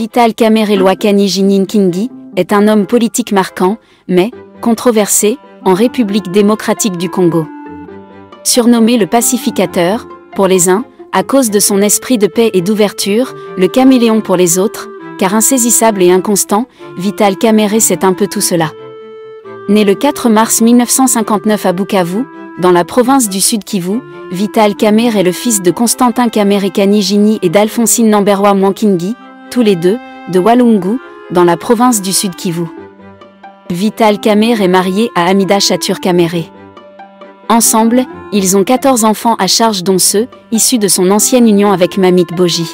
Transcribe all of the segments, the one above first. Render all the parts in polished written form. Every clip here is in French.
Vital Kamerhe Lwakani Nkingi est un homme politique marquant, mais controversé, en République démocratique du Congo. Surnommé le pacificateur, pour les uns, à cause de son esprit de paix et d'ouverture, le caméléon pour les autres, car insaisissable et inconstant, Vital Kamerhe c'est un peu tout cela. Né le 4 mars 1959 à Bukavu, dans la province du Sud Kivu, Vital Kamerhe est le fils de Constantin Kamerhe Kanijini et d'Alphonsine Namberwa Mwankingi, tous les deux, de Walungu, dans la province du Sud Kivu. Vital Kamerhe est marié à Amida Chatur Kamerhe. Ensemble, ils ont 14 enfants à charge dont ceux, issus de son ancienne union avec Mamik Boji.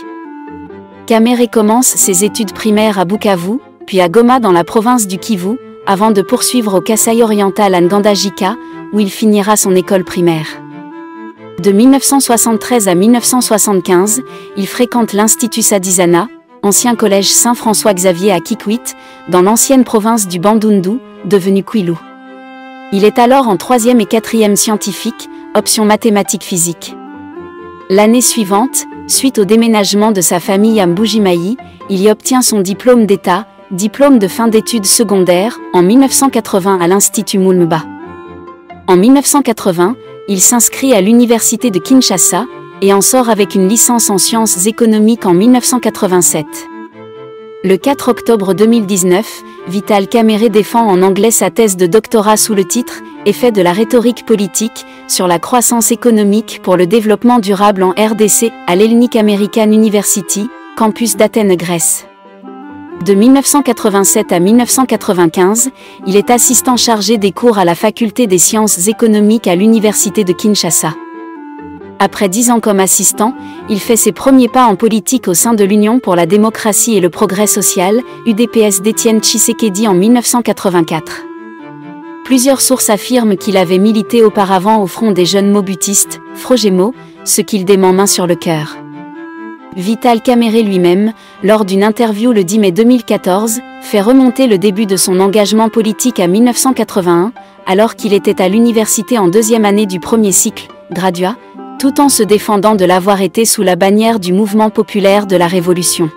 Kamerhe commence ses études primaires à Bukavu, puis à Goma dans la province du Kivu, avant de poursuivre au Kasaï oriental à Ngandajika, où il finira son école primaire. De 1973 à 1975, il fréquente l'Institut Sadizana, ancien collège Saint-François-Xavier à Kikwit, dans l'ancienne province du Bandundu, devenue Kwilu. Il est alors en 3e et 4e scientifique, option mathématiques-physique. L'année suivante, suite au déménagement de sa famille à Mbujimayi, il y obtient son diplôme d'État, diplôme de fin d'études secondaires, en 1980 à l'Institut Mulumba. En 1980, il s'inscrit à l'Université de Kinshasa, et en sort avec une licence en sciences économiques en 1987. Le 4 octobre 2019, Vital Kamerhe défend en anglais sa thèse de doctorat sous le titre « Effet de la rhétorique politique sur la croissance économique pour le développement durable en RDC » à l'Hellenic American University, campus d'Athènes, Grèce. De 1987 à 1995, il est assistant chargé des cours à la faculté des sciences économiques à l'Université de Kinshasa. Après 10 ans comme assistant, il fait ses premiers pas en politique au sein de l'Union pour la démocratie et le progrès social, UDPS d'Étienne Tshisekedi en 1984. Plusieurs sources affirment qu'il avait milité auparavant au Front des jeunes mobutistes, Frojemo, ce qu'il dément main sur le cœur. Vital Kamerhe lui-même, lors d'une interview le 10 mai 2014, fait remonter le début de son engagement politique à 1981, alors qu'il était à l'université en 2e année du premier cycle, gradua, tout en se défendant de l'avoir été sous la bannière du mouvement populaire de la Révolution.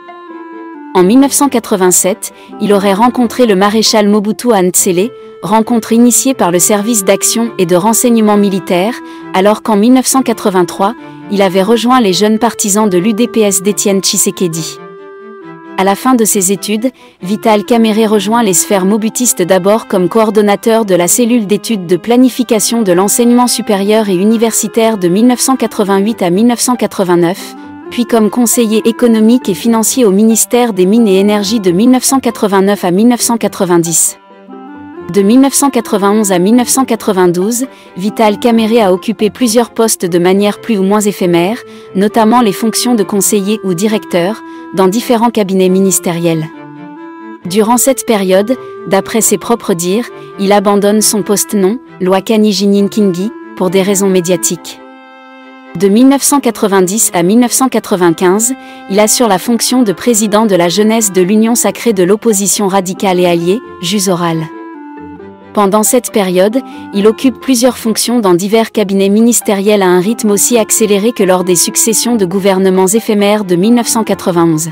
En 1987, il aurait rencontré le maréchal Mobutu à Ntsele, rencontre initiée par le service d'action et de renseignement militaire, alors qu'en 1983, il avait rejoint les jeunes partisans de l'UDPS d'Étienne Tshisekedi. À la fin de ses études, Vital Kamerhe rejoint les sphères mobutistes d'abord comme coordonnateur de la cellule d'études de planification de l'enseignement supérieur et universitaire de 1988 à 1989, puis comme conseiller économique et financier au ministère des Mines et Énergies de 1989 à 1990. De 1991 à 1992, Vital Kamerhe a occupé plusieurs postes de manière plus ou moins éphémère, notamment les fonctions de conseiller ou directeur, dans différents cabinets ministériels. Durant cette période, d'après ses propres dires, il abandonne son poste-nom, Lwakani Nkingi, pour des raisons médiatiques. De 1990 à 1995, il assure la fonction de président de la jeunesse de l'Union sacrée de l'opposition radicale et alliée, JUSORAL. Pendant cette période, il occupe plusieurs fonctions dans divers cabinets ministériels à un rythme aussi accéléré que lors des successions de gouvernements éphémères de 1991.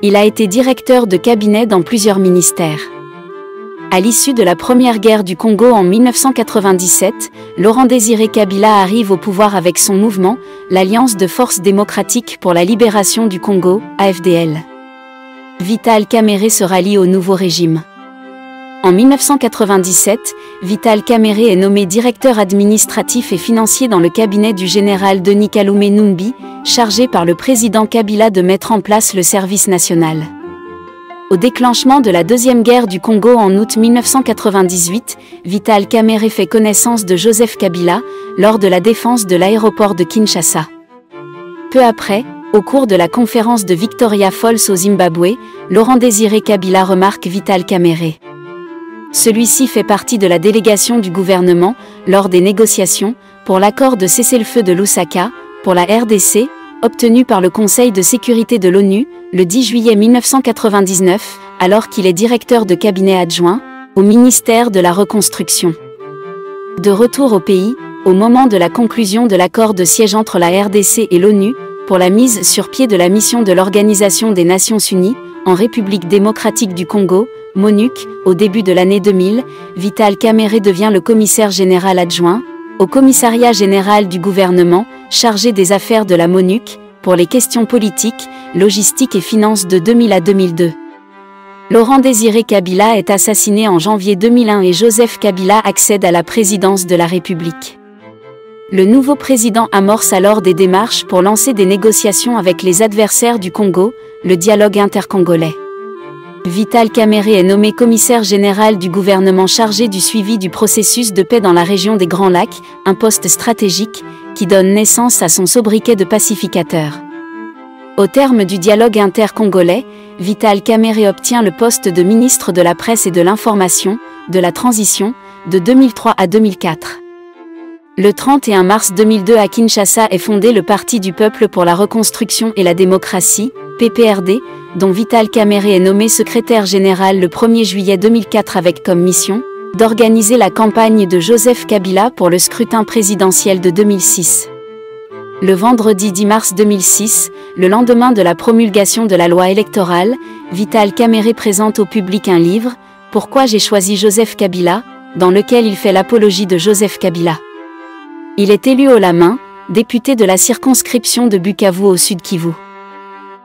Il a été directeur de cabinet dans plusieurs ministères. À l'issue de la première guerre du Congo en 1997, Laurent-Désiré Kabila arrive au pouvoir avec son mouvement, l'Alliance de forces démocratiques pour la libération du Congo, AFDL. Vital Kamerhe se rallie au nouveau régime. En 1997, Vital Kamerhe est nommé directeur administratif et financier dans le cabinet du général Denis Kalume Numbi, chargé par le président Kabila de mettre en place le service national. Au déclenchement de la Deuxième Guerre du Congo en août 1998, Vital Kamerhe fait connaissance de Joseph Kabila, lors de la défense de l'aéroport de Kinshasa. Peu après, au cours de la conférence de Victoria Falls au Zimbabwe, Laurent-Désiré Kabila remarque Vital Kamerhe. Celui-ci fait partie de la délégation du gouvernement, lors des négociations, pour l'accord de cessez-le-feu de Lusaka, pour la RDC, obtenu par le Conseil de sécurité de l'ONU, le 10 juillet 1999, alors qu'il est directeur de cabinet adjoint, au ministère de la Reconstruction. De retour au pays, au moment de la conclusion de l'accord de siège entre la RDC et l'ONU, pour la mise sur pied de la mission de l'Organisation des Nations Unies, en République démocratique du Congo, MONUC, au début de l'année 2000, Vital Kamerhe devient le commissaire général adjoint, au commissariat général du gouvernement, chargé des affaires de la MONUC, pour les questions politiques, logistiques et finances de 2000 à 2002. Laurent Désiré Kabila est assassiné en janvier 2001 et Joseph Kabila accède à la présidence de la République. Le nouveau président amorce alors des démarches pour lancer des négociations avec les adversaires du Congo, le dialogue intercongolais. Vital Kamerhe est nommé commissaire général du gouvernement chargé du suivi du processus de paix dans la région des Grands Lacs, un poste stratégique qui donne naissance à son sobriquet de pacificateur. Au terme du dialogue intercongolais, Vital Kamerhe obtient le poste de ministre de la Presse et de l'Information, de la Transition, de 2003 à 2004. Le 31 mars 2002 à Kinshasa est fondé le Parti du Peuple pour la Reconstruction et la Démocratie, PPRD, dont Vital Kamerhe est nommé secrétaire général le 1er juillet 2004 avec comme mission d'organiser la campagne de Joseph Kabila pour le scrutin présidentiel de 2006. Le vendredi 10 mars 2006, le lendemain de la promulgation de la loi électorale, Vital Kamerhe présente au public un livre, « Pourquoi j'ai choisi Joseph Kabila », dans lequel il fait l'apologie de Joseph Kabila. Il est élu haut la main, député de la circonscription de Bukavu au Sud Kivu.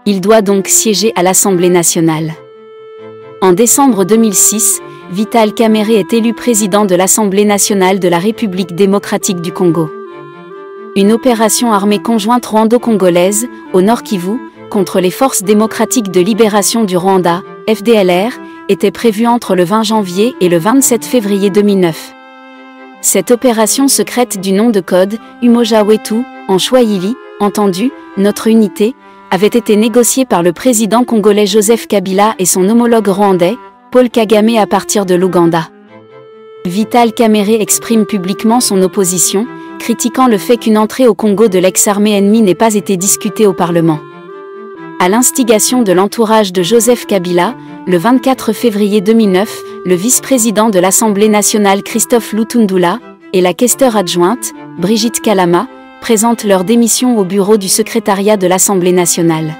Il doit donc siéger à l'Assemblée nationale. En décembre 2006, Vital Kamerhe est élu président de l'Assemblée nationale de la République démocratique du Congo. Une opération armée conjointe rwando-congolaise, au Nord Kivu, contre les Forces démocratiques de libération du Rwanda, FDLR, était prévue entre le 20 janvier et le 27 février 2009. Cette opération secrète du nom de code, Umoja Wetu, en Swahili, entendu, notre unité, avait été négociée par le président congolais Joseph Kabila et son homologue rwandais, Paul Kagame à partir de l'Ouganda. Vital Kamerhe exprime publiquement son opposition, critiquant le fait qu'une entrée au Congo de l'ex-armée ennemie n'ait pas été discutée au Parlement. À l'instigation de l'entourage de Joseph Kabila, le 24 février 2009, le vice-président de l'Assemblée nationale Christophe Lutundula et la questeure adjointe, Brigitte Kalama, présentent leur démission au bureau du secrétariat de l'Assemblée nationale.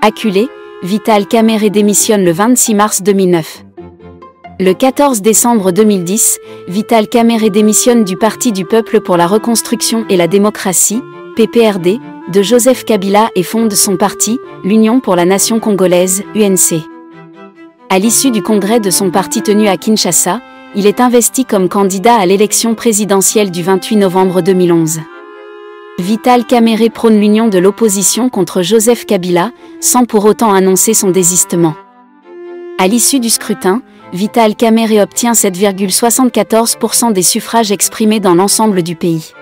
Acculé, Vital Kamerhe démissionne le 26 mars 2009. Le 14 décembre 2010, Vital Kamerhe démissionne du Parti du Peuple pour la Reconstruction et la Démocratie, PPRD, de Joseph Kabila et fonde son parti, l'Union pour la Nation congolaise, UNC. À l'issue du congrès de son parti tenu à Kinshasa, il est investi comme candidat à l'élection présidentielle du 28 novembre 2011. Vital Kamerhe prône l'union de l'opposition contre Joseph Kabila, sans pour autant annoncer son désistement. À l'issue du scrutin, Vital Kamerhe obtient 7,74% des suffrages exprimés dans l'ensemble du pays.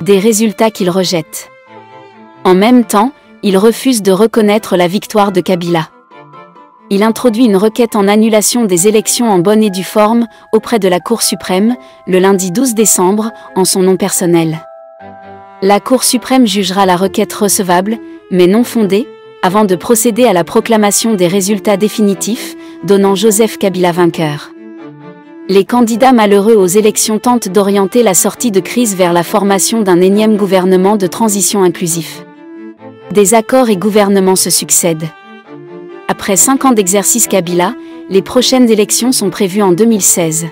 Des résultats qu'il rejette. En même temps, il refuse de reconnaître la victoire de Kabila. Il introduit une requête en annulation des élections en bonne et due forme auprès de la Cour suprême, le lundi 12 décembre, en son nom personnel. La Cour suprême jugera la requête recevable, mais non fondée, avant de procéder à la proclamation des résultats définitifs, donnant Joseph Kabila vainqueur. Les candidats malheureux aux élections tentent d'orienter la sortie de crise vers la formation d'un énième gouvernement de transition inclusif. Des accords et gouvernements se succèdent. Après 5 ans d'exercice Kabila, les prochaines élections sont prévues en 2016.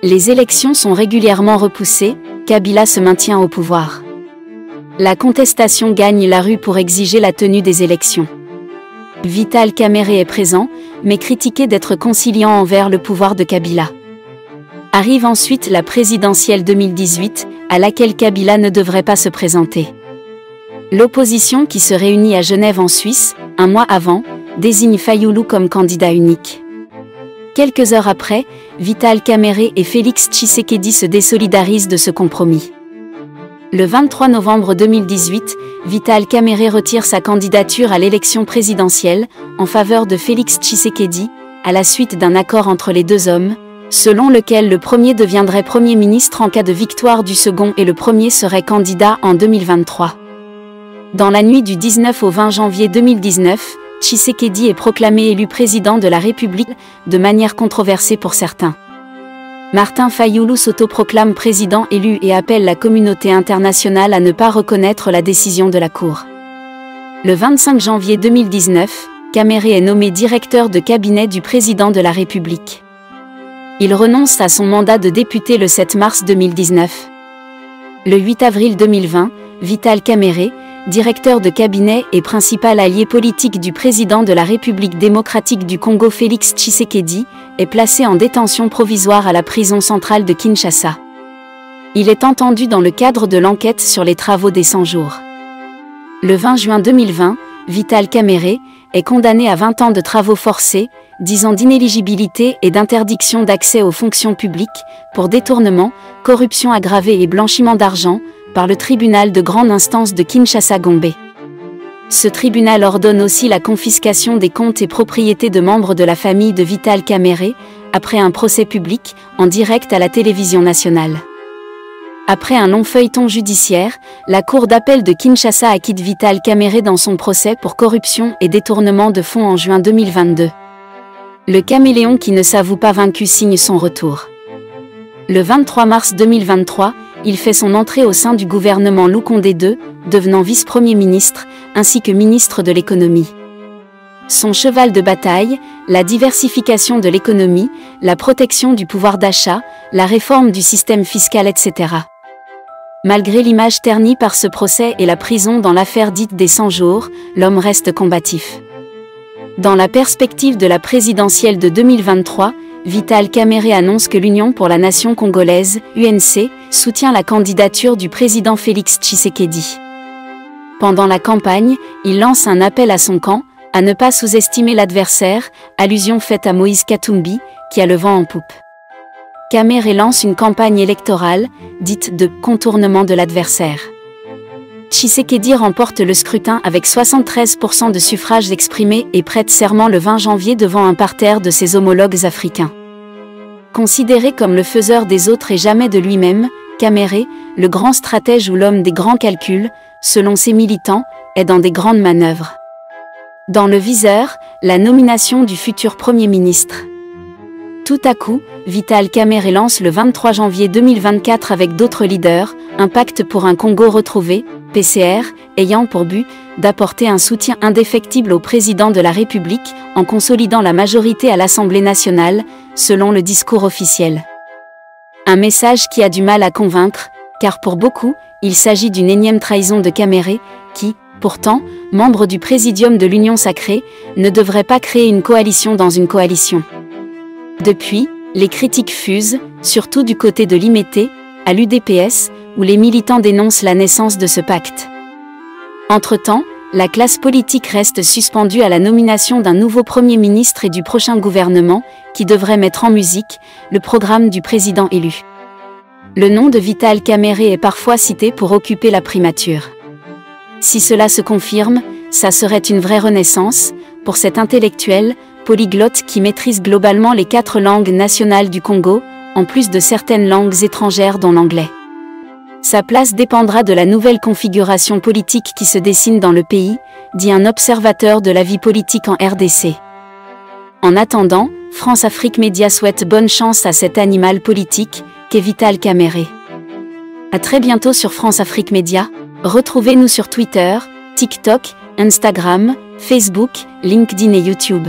Les élections sont régulièrement repoussées, Kabila se maintient au pouvoir. La contestation gagne la rue pour exiger la tenue des élections. Vital Kamerhe est présent, mais critiqué d'être conciliant envers le pouvoir de Kabila. Arrive ensuite la présidentielle 2018, à laquelle Kabila ne devrait pas se présenter. L'opposition qui se réunit à Genève en Suisse, un mois avant, désigne Fayulu comme candidat unique. Quelques heures après, Vital Kamerhe et Félix Tshisekedi se désolidarisent de ce compromis. Le 23 novembre 2018, Vital Kamerhe retire sa candidature à l'élection présidentielle, en faveur de Félix Tshisekedi, à la suite d'un accord entre les deux hommes, selon lequel le premier deviendrait Premier ministre en cas de victoire du second et le premier serait candidat en 2023. Dans la nuit du 19 au 20 janvier 2019, Tshisekedi est proclamé élu président de la République, de manière controversée pour certains. Martin Fayulu s'autoproclame président élu et appelle la communauté internationale à ne pas reconnaître la décision de la Cour. Le 25 janvier 2019, Kamere est nommé directeur de cabinet du président de la République. Il renonce à son mandat de député le 7 mars 2019. Le 8 avril 2020, Vital Kamere, directeur de cabinet et principal allié politique du président de la République démocratique du Congo Félix Tshisekedi, est placé en détention provisoire à la prison centrale de Kinshasa. Il est entendu dans le cadre de l'enquête sur les travaux des 100 jours. Le 20 juin 2020, Vital Kamere est condamné à 20 ans de travaux forcés, 10 ans d'inéligibilité et d'interdiction d'accès aux fonctions publiques, pour détournement, corruption aggravée et blanchiment d'argent, par le tribunal de grande instance de Kinshasa-Gombe. Ce tribunal ordonne aussi la confiscation des comptes et propriétés de membres de la famille de Vital Kamere, après un procès public, en direct à la télévision nationale. Après un long feuilleton judiciaire, la Cour d'appel de Kinshasa acquitte Vital Kamere dans son procès pour corruption et détournement de fonds en juin 2022. Le caméléon qui ne s'avoue pas vaincu signe son retour. Le 23 mars 2023, il fait son entrée au sein du gouvernement Loukonde II, devenant vice-premier ministre, ainsi que ministre de l'économie. Son cheval de bataille, la diversification de l'économie, la protection du pouvoir d'achat, la réforme du système fiscal, etc. Malgré l'image ternie par ce procès et la prison dans l'affaire dite des 100 jours, l'homme reste combatif. Dans la perspective de la présidentielle de 2023, Vital Kamere annonce que l'Union pour la nation congolaise, UNC, soutient la candidature du président Félix Tshisekedi. Pendant la campagne, il lance un appel à son camp, à ne pas sous-estimer l'adversaire, allusion faite à Moïse Katumbi, qui a le vent en poupe. Kamere lance une campagne électorale, dite de « contournement de l'adversaire ». Tshisekedi remporte le scrutin avec 73% de suffrages exprimés et prête serment le 20 janvier devant un parterre de ses homologues africains. Considéré comme le faiseur des autres et jamais de lui-même, Kamere, le grand stratège ou l'homme des grands calculs, selon ses militants, est dans des grandes manœuvres. Dans le viseur, la nomination du futur Premier ministre. Tout à coup, Vital Kamere lance le 23 janvier 2024 avec d'autres leaders, un pacte pour un Congo retrouvé, PCR, ayant pour but d'apporter un soutien indéfectible au président de la République en consolidant la majorité à l'Assemblée nationale, selon le discours officiel. Un message qui a du mal à convaincre, car pour beaucoup, il s'agit d'une énième trahison de Kamere, qui, pourtant, membre du présidium de l'Union sacrée, ne devrait pas créer une coalition dans une coalition. Depuis, les critiques fusent, surtout du côté de l'IMT, à l'UDPS, où les militants dénoncent la naissance de ce pacte. Entre-temps, la classe politique reste suspendue à la nomination d'un nouveau Premier ministre et du prochain gouvernement, qui devrait mettre en musique le programme du président élu. Le nom de Vital Kamere est parfois cité pour occuper la primature. Si cela se confirme, ça serait une vraie renaissance, pour cet intellectuel, polyglotte qui maîtrise globalement les 4 langues nationales du Congo, en plus de certaines langues étrangères dont l'anglais. Sa place dépendra de la nouvelle configuration politique qui se dessine dans le pays, dit un observateur de la vie politique en RDC. En attendant, France-Afrique Média souhaite bonne chance à cet animal politique, qu'est Vital Kamere. À très bientôt sur France-Afrique Média. Retrouvez-nous sur Twitter, TikTok, Instagram, Facebook, LinkedIn et YouTube.